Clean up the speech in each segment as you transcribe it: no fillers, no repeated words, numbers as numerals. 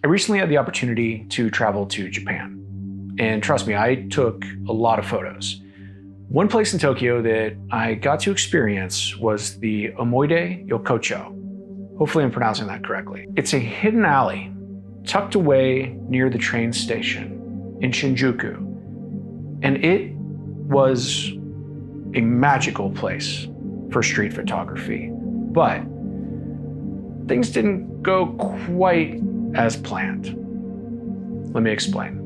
I recently had the opportunity to travel to Japan. And trust me, I took a lot of photos. One place in Tokyo that I got to experience was the Omoide Yokocho. Hopefully I'm pronouncing that correctly. It's a hidden alley tucked away near the train station in Shinjuku. And it was a magical place for street photography. But things didn't go quite as planned. Let me explain.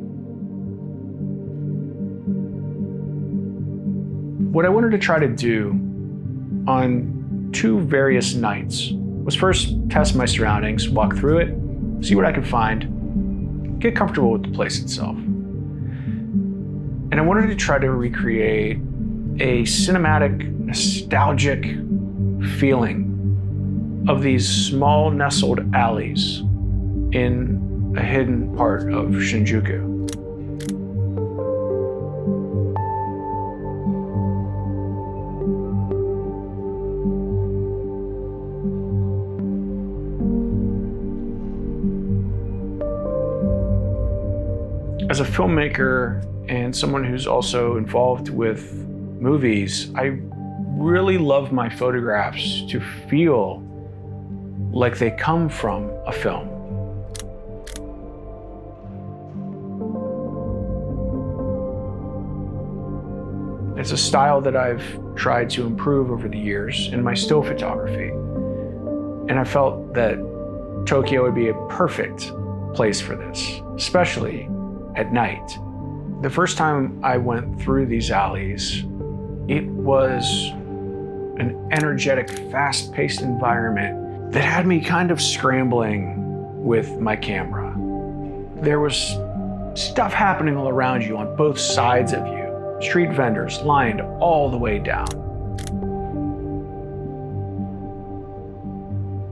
What I wanted to try to do on two various nights was first test my surroundings, walk through it, see what I could find, get comfortable with the place itself. And I wanted to try to recreate a cinematic, nostalgic feeling of these small nestled alleys in a hidden part of Shinjuku. As a filmmaker and someone who's also involved with movies, I really love my photographs to feel like they come from a film. It's a style that I've tried to improve over the years in my still photography. And I felt that Tokyo would be a perfect place for this, especially at night. The first time I went through these alleys, it was an energetic, fast-paced environment that had me kind of scrambling with my camera. There was stuff happening all around you on both sides of you. Street vendors lined all the way down.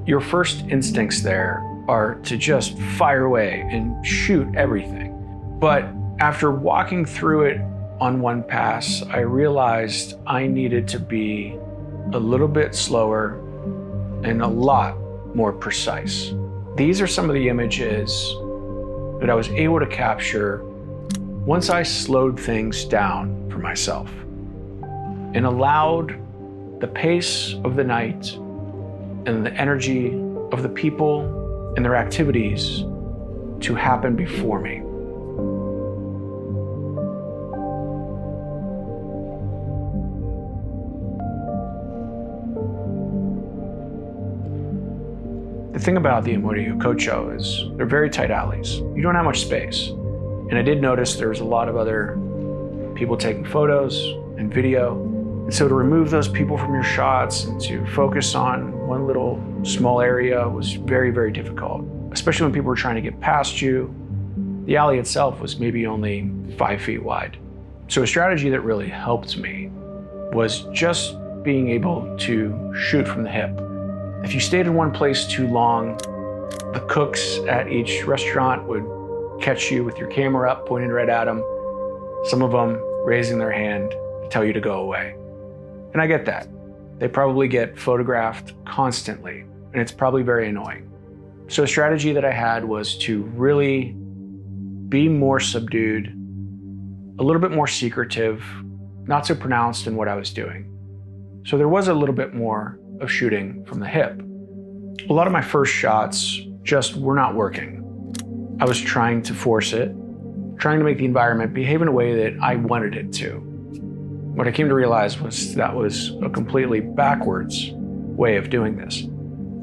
Your first instincts there are to just fire away and shoot everything. But after walking through it on one pass, I realized I needed to be a little bit slower and a lot more precise. These are some of the images that I was able to capture once I slowed things down for myself and allowed the pace of the night and the energy of the people and their activities to happen before me. The thing about the Omoide Yokocho is they're very tight alleys. You don't have much space. And I did notice there's a lot of other people taking photos and video. And so to remove those people from your shots and to focus on one little small area was very, very difficult, especially when people were trying to get past you. The alley itself was maybe only 5 feet wide. So a strategy that really helped me was just being able to shoot from the hip. If you stayed in one place too long, the cooks at each restaurant would catch you with your camera up, pointed right at them, some of them raising their hand to tell you to go away. And I get that. They probably get photographed constantly, and it's probably very annoying. So a strategy that I had was to really be more subdued, a little bit more secretive, not so pronounced in what I was doing. So there was a little bit more of shooting from the hip. A lot of my first shots just were not working. I was trying to force it, trying to make the environment behave in a way that I wanted it to. What I came to realize was that was a completely backwards way of doing this.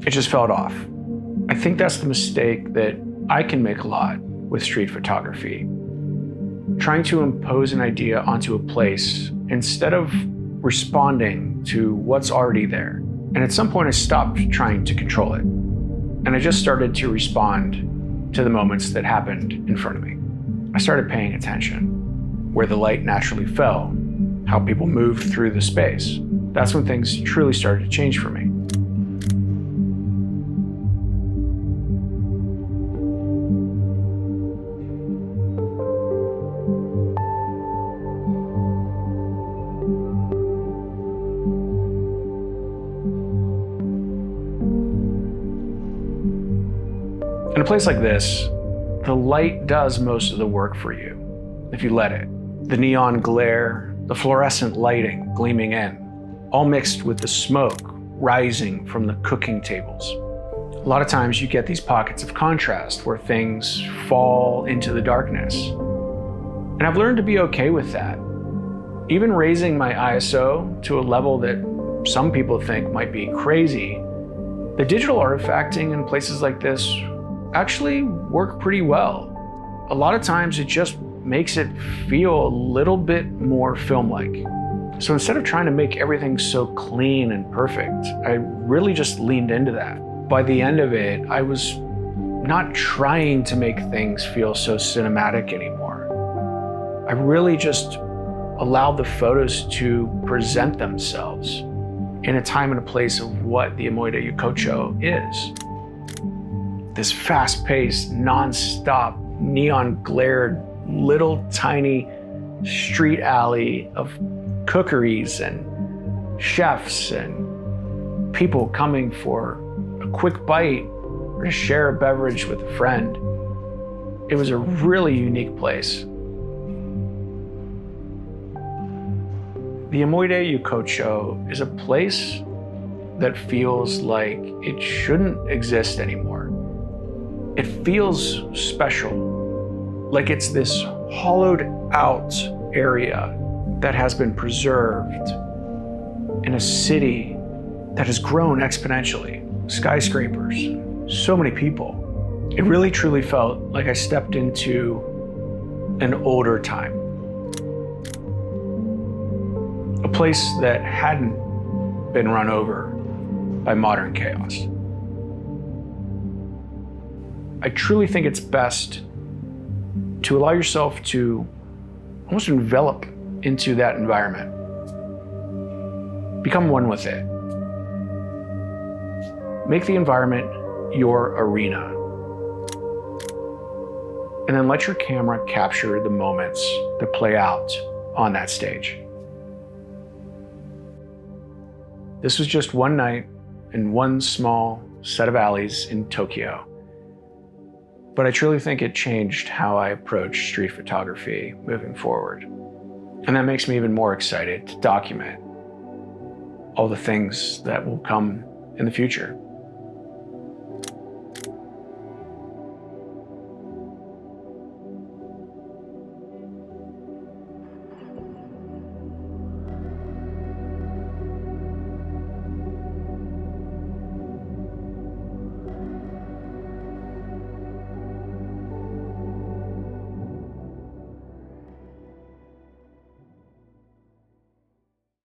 It just felt off. I think that's the mistake that I can make a lot with street photography. Trying to impose an idea onto a place instead of responding to what's already there. And at some point I stopped trying to control it. And I just started to respond to the moments that happened in front of me. I started paying attention, where the light naturally fell, how people moved through the space. That's when things truly started to change for me. In a place like this, the light does most of the work for you, if you let it. The neon glare, the fluorescent lighting gleaming in, all mixed with the smoke rising from the cooking tables. A lot of times you get these pockets of contrast where things fall into the darkness. And I've learned to be okay with that. Even raising my ISO to a level that some people think might be crazy, the digital artifacting in places like this actually work pretty well. A lot of times it just makes it feel a little bit more film-like. So instead of trying to make everything so clean and perfect, I really just leaned into that. By the end of it, I was not trying to make things feel so cinematic anymore. I really just allowed the photos to present themselves in a time and a place of what the Omoide Yokocho is. This fast-paced, non-stop, neon-glared, little tiny street alley of cookeries and chefs and people coming for a quick bite or to share a beverage with a friend. It was a really unique place. The Omoide Yokocho is a place that feels like it shouldn't exist anymore. It feels special, like it's this hollowed out area that has been preserved in a city that has grown exponentially. Skyscrapers, so many people. It really truly felt like I stepped into an older time. A place that hadn't been run over by modern chaos. I truly think it's best to allow yourself to almost envelop into that environment. Become one with it. Make the environment your arena. And then let your camera capture the moments that play out on that stage. This was just one night in one small set of alleys in Tokyo. But I truly think it changed how I approach street photography moving forward. And that makes me even more excited to document all the things that will come in the future.